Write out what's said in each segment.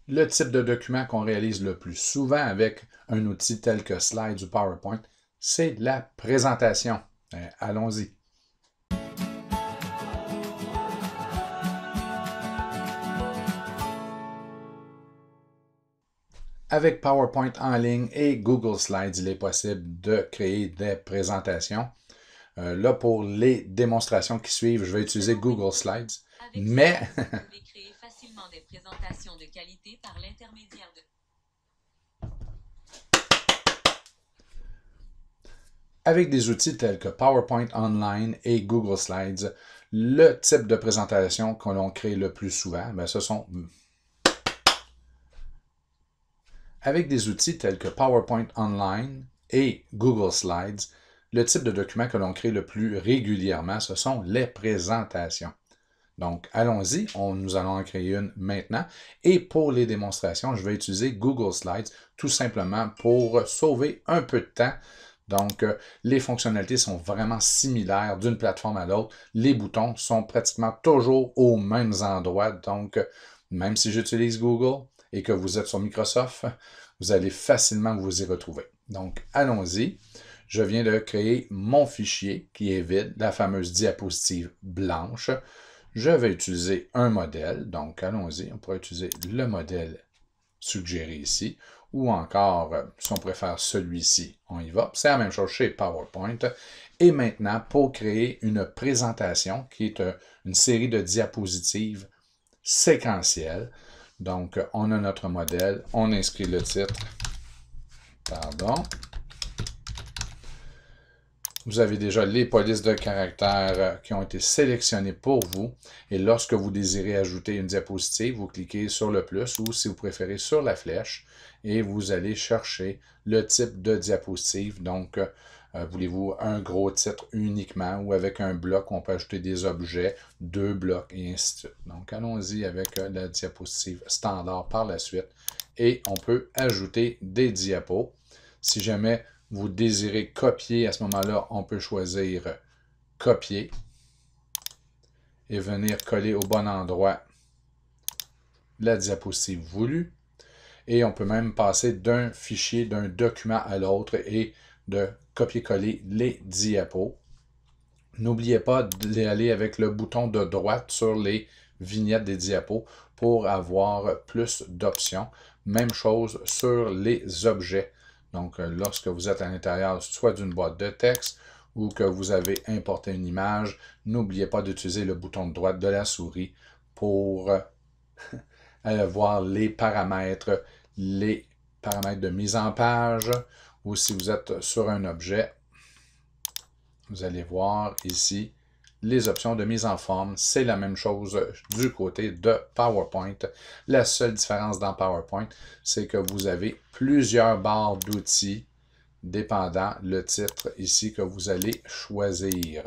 Le type de document qu'on réalise le plus souvent avec un outil tel que Slides ou PowerPoint, c'est la présentation. Allons-y. Avec PowerPoint en ligne et Google Slides, il est possible de créer des présentations. Là, pour les démonstrations qui suivent, je vais utiliser Google Slides, mais Vous pouvez créer facilement des présentations de qualité par l'intermédiaire de... avec des outils tels que PowerPoint Online et Google Slides, le type de présentation que l'on crée le plus souvent, ce sont... Avec des outils tels que PowerPoint Online et Google Slides, le type de document que l'on crée le plus régulièrement, ce sont les présentations. Donc, allons-y, nous allons en créer une maintenant. Et pour les démonstrations, je vais utiliser Google Slides tout simplement pour sauver un peu de temps. Donc, les fonctionnalités sont vraiment similaires d'une plateforme à l'autre. Les boutons sont pratiquement toujours aux mêmes endroits. Donc, même si j'utilise Google et que vous êtes sur Microsoft, vous allez facilement vous y retrouver. Donc, allons-y. Je viens de créer mon fichier qui est vide, la fameuse diapositive blanche. Je vais utiliser un modèle. Donc, allons-y. On pourrait utiliser le modèle suggéré ici. Ou encore, si on préfère celui-ci, on y va. C'est la même chose chez PowerPoint. Et maintenant, pour créer une présentation qui est une série de diapositives séquentielles. Donc, on a notre modèle, on inscrit le titre. Pardon. Vous avez déjà les polices de caractères qui ont été sélectionnées pour vous. Et lorsque vous désirez ajouter une diapositive, vous cliquez sur le plus ou, si vous préférez, sur la flèche et vous allez chercher le type de diapositive. Donc, voulez-vous un gros titre uniquement ou avec un bloc, on peut ajouter des objets, 2 blocs et ainsi de suite. Donc, allons-y avec la diapositive standard par la suite. Et on peut ajouter des diapos. Si jamais vous désirez copier, à ce moment-là, on peut choisir copier et venir coller au bon endroit la diapositive voulue. Et on peut même passer d'un fichier, d'un document à l'autre et de copier-coller les diapos. N'oubliez pas d'aller avec le bouton de droite sur les vignettes des diapos pour avoir plus d'options. Même chose sur les objets. Donc, lorsque vous êtes à l'intérieur soit d'une boîte de texte ou que vous avez importé une image, n'oubliez pas d'utiliser le bouton de droite de la souris pour voir les paramètres de mise en page, ou si vous êtes sur un objet, vous allez voir ici les options de mise en forme. C'est la même chose du côté de PowerPoint. La seule différence dans PowerPoint, c'est que vous avez plusieurs barres d'outils dépendant le titre ici que vous allez choisir.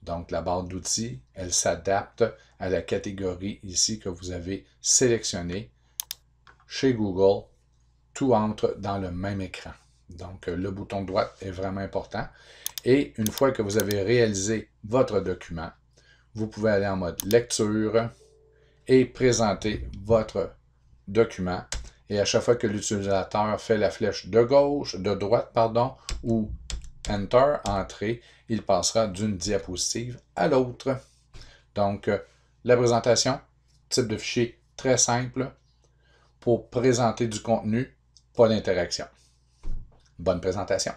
Donc, la barre d'outils, elle s'adapte à la catégorie ici que vous avez sélectionnée. Chez Google, tout entre dans le même écran. Donc, le bouton de droite est vraiment important. Et une fois que vous avez réalisé votre document, vous pouvez aller en mode lecture et présenter votre document. Et à chaque fois que l'utilisateur fait la flèche de droite, ou Enter, Entrée, il passera d'une diapositive à l'autre. Donc, la présentation, type de fichier très simple pour présenter du contenu, pas d'interaction. Bonne présentation.